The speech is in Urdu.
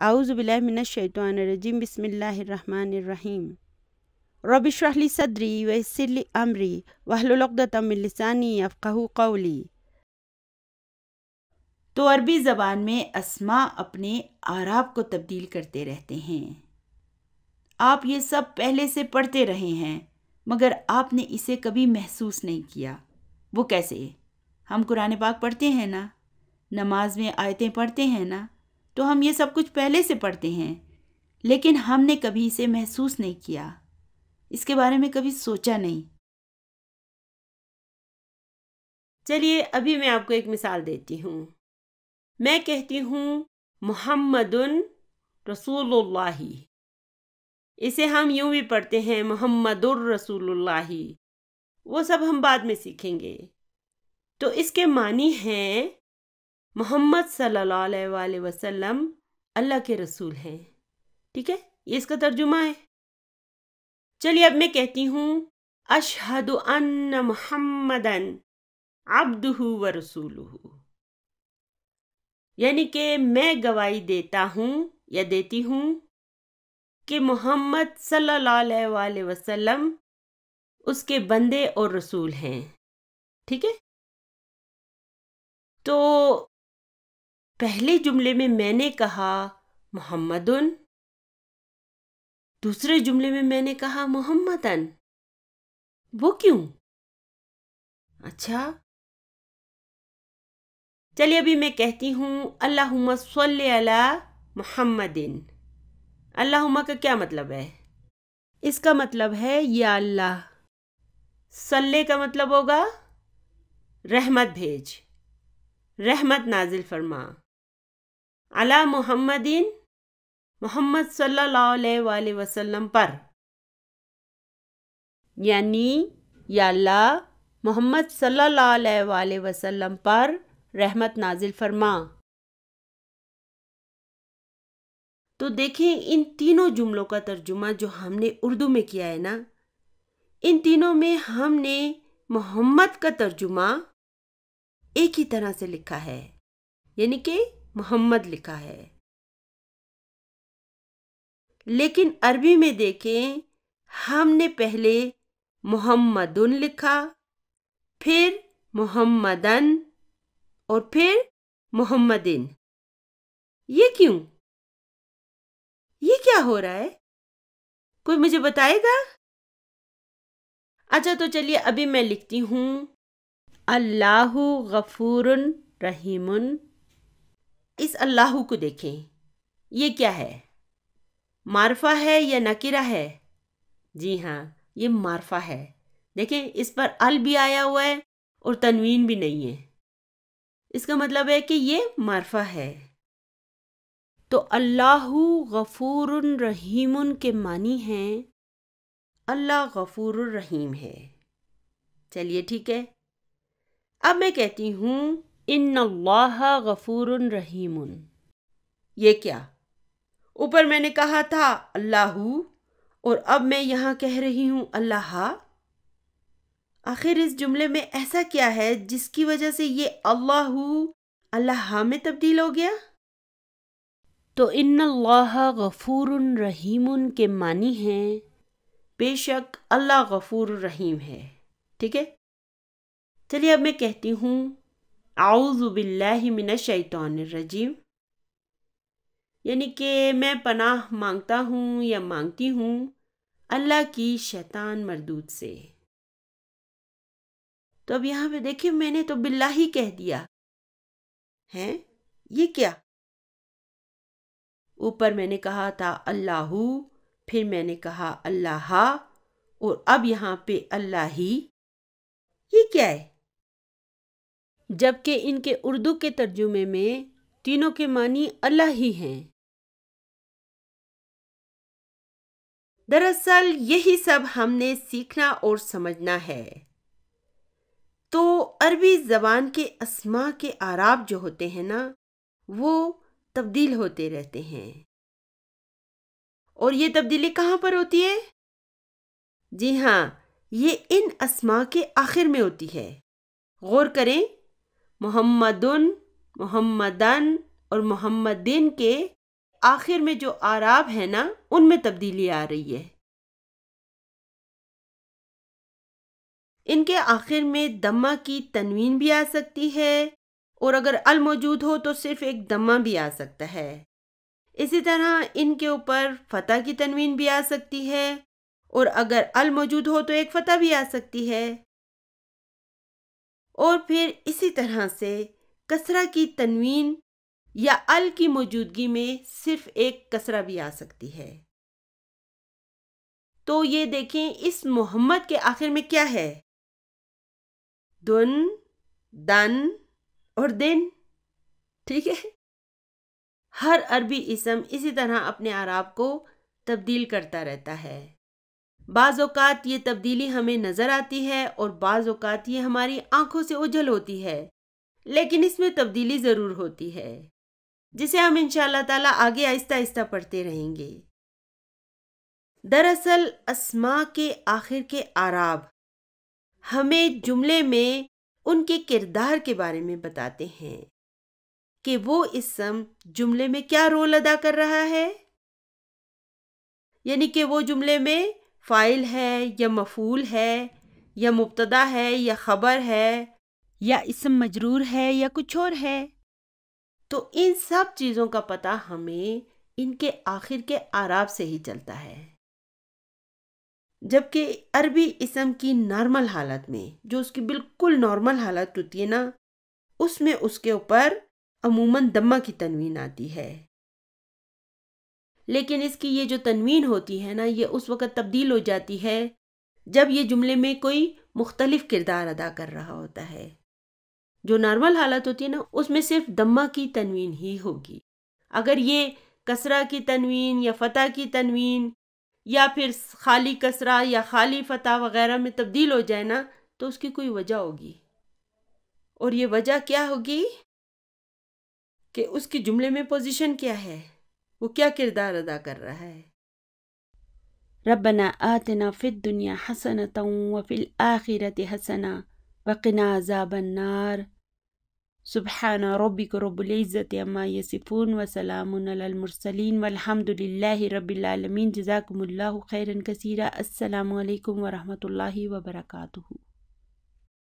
اعوذ باللہ من الشیطان الرجیم، بسم اللہ الرحمن الرحیم۔ رب اشرح لی صدری ویسر لی امری واحلل عقدۃ من لسانی یفقہوا قولی۔ تو عربی زبان میں اسماء اپنے اعراب کو تبدیل کرتے رہتے ہیں۔ آپ یہ سب پہلے سے پڑھتے رہے ہیں مگر آپ نے اسے کبھی محسوس نہیں کیا۔ وہ کیسے؟ ہم قرآن پاک پڑھتے ہیں نا، نماز میں آیتیں پڑھتے ہیں نا، تو ہم یہ سب کچھ پہلے سے پڑھتے ہیں لیکن ہم نے کبھی اسے محسوس نہیں کیا، اس کے بارے میں کبھی سوچا نہیں۔ چلیے ابھی میں آپ کو ایک مثال دیتی ہوں۔ میں کہتی ہوں محمد رسول اللہ، اسے ہم یوں بھی پڑھتے ہیں محمد الرسول اللہ، وہ سب ہم بعد میں سیکھیں گے۔ تو اس کے معنی ہیں محمد صلی اللہ علیہ وآلہ وسلم اللہ کے رسول ہیں، ٹھیک ہے، یہ اس کا ترجمہ ہے۔ چلیے اب میں کہتی ہوں اشہد ان محمدن عبدہ ورسولہ، یعنی کہ میں گواہی دیتا ہوں یا دیتی ہوں کہ محمد صلی اللہ علیہ وآلہ وسلم اس کے بندے اور رسول ہیں، ٹھیک ہے۔ تو پہلے جملے میں نے کہا محمدن، دوسرے جملے میں نے کہا محمدن، وہ کیوں؟ اچھا چلیے ابھی میں کہتی ہوں اللہم صلی علی محمدن۔ اللہم کا کیا مطلب ہے؟ اس کا مطلب ہے یا اللہ، صلی کا مطلب ہوگا رحمت بھیج، رحمت نازل فرما، علی محمدین، محمد صلی اللہ علیہ وآلہ وسلم پر، یعنی یا اللہ محمد صلی اللہ علیہ وآلہ وسلم پر رحمت نازل فرما۔ تو دیکھیں ان تینوں جملوں کا ترجمہ جو ہم نے اردو میں کیا ہے نا، ان تینوں میں ہم نے محمد کا ترجمہ ایک ہی طرح سے لکھا ہے، یعنی کہ محمد لکھا ہے، لیکن عربی میں دیکھیں ہم نے پہلے محمدن لکھا، پھر محمدن اور پھر محمدن۔ یہ کیوں؟ یہ کیا ہو رہا ہے؟ کوئی مجھے بتائے گا؟ اچھا تو چلیے ابھی میں لکھتی ہوں اللہ غفور رحیم۔ اس اللہ کو دیکھیں، یہ کیا ہے؟ معرفہ ہے یا نکرہ ہے؟ جی ہاں یہ معرفہ ہے، دیکھیں اس پر ال بھی آیا ہوا ہے اور تنوین بھی نہیں ہے، اس کا مطلب ہے کہ یہ معرفہ ہے۔ تو اللہ غفور رحیم کے معنی ہیں اللہ غفور الرحیم ہے۔ چلیے ٹھیک ہے، اب میں کہتی ہوں ان اللہ غفور رحیم۔ یہ کیا؟ اوپر میں نے کہا تھا اللہ اور اب میں یہاں کہہ رہی ہوں اللہ۔ آخر اس جملے میں ایسا کیا ہے جس کی وجہ سے یہ اللہ میں تبدیل ہو گیا؟ تو ان اللہ غفور رحیم کے معنی ہیں بے شک اللہ غفور الرحیم ہے، ٹھیک ہے۔ چلیے اب میں کہتی ہوں اعوذ باللہ من الشیطان الرجیم، یعنی کہ میں پناہ مانگتا ہوں یا مانگتی ہوں اللہ کی شیطان مردود سے۔ تو اب یہاں پہ دیکھیں میں نے تو باللہ ہی کہہ دیا ہے، یہ کیا؟ اوپر میں نے کہا تھا اللہ، پھر میں نے کہا اللہ، اور اب یہاں پہ اللہ ہی، یہ کیا ہے؟ جبکہ ان کے اردو کے ترجمے میں تینوں کے معنی اللہ ہی ہیں۔ دراصل یہی سب ہم نے سیکھنا اور سمجھنا ہے۔ تو عربی زبان کے اسماء کے اعراب جو ہوتے ہیں نا، وہ تبدیل ہوتے رہتے ہیں، اور یہ تبدیلی کہاں پر ہوتی ہے؟ جی ہاں یہ ان اسماء کے آخر میں ہوتی ہے۔ غور کریں، محمدن، محمدن اور محمدن کے آخر میں جو اعراب ہے نا ان میں تبدیلی آ رہی ہے. ان کے آخر میں دمہ کی تنوین بھی آ سکتی ہے اور اگر ال موجود ہو تو صرف ایک دمہ بھی آ سکتا ہے. اسی طرح ان کے اوپر فتح کی تنوین بھی آ سکتی ہے اور اگر ال موجود ہو تو ایک فتح بھی آ سکتی ہے. اور پھر اسی طرح سے کسرہ کی تنوین یا ال کی موجودگی میں صرف ایک کسرہ بھی آ سکتی ہے. تو یہ دیکھیں اس محمد کے آخر میں کیا ہے؟ دن، دن اور دن. ٹھیک ہے. ہر عربی اسم اسی طرح اپنے اعراب کو تبدیل کرتا رہتا ہے. بعض اوقات یہ تبدیلی ہمیں نظر آتی ہے اور بعض اوقات یہ ہماری آنکھوں سے اوجھل ہوتی ہے، لیکن اس میں تبدیلی ضرور ہوتی ہے جسے ہم انشاءاللہ تعالیٰ آگے آہستہ آہستہ پڑھتے رہیں گے. دراصل اسماء کے آخر کے اعراب ہمیں جملے میں ان کے کردار کے بارے میں بتاتے ہیں کہ وہ اسم جملے میں کیا رول ادا کر رہا ہے. یعنی کہ وہ جملے میں فاعل ہے یا مفعول ہے یا مبتدا ہے یا خبر ہے یا اسم مجرور ہے یا کچھ اور ہے. تو ان سب چیزوں کا پتہ ہمیں ان کے آخر کے اعراب سے ہی چلتا ہے. جبکہ عربی اسم کی نارمل حالت میں، جو اس کی بالکل نارمل حالت ہوتی ہے نا، اس میں اس کے اوپر عموماً دمہ کی تنوین آتی ہے. لیکن اس کی یہ جو تنوین ہوتی ہے نا، یہ اس وقت تبدیل ہو جاتی ہے جب یہ جملے میں کوئی مختلف کردار ادا کر رہا ہوتا ہے. جو نارمل حالت ہوتی ہے نا، اس میں صرف دمہ کی تنوین ہی ہوگی. اگر یہ کسرہ کی تنوین یا فتح کی تنوین یا پھر خالی کسرہ یا خالی فتح وغیرہ میں تبدیل ہو جائے نا، تو اس کی کوئی وجہ ہوگی. اور یہ وجہ کیا ہوگی کہ اس کی جملے میں پوزیشن کیا ہے، وہ کیا کردار ادا کر رہا ہے. ربنا آتنا فی الدنیا حسنۃ وفی الآخرۃ حسنۃ وقنا عذاب النار. سبحان ربک رب العزۃ عما یصفون وسلام علی المرسلین والحمد للہ رب العالمین. جزاکم اللہ خیرا کثیرا. السلام علیکم ورحمۃ اللہ وبرکاتہ.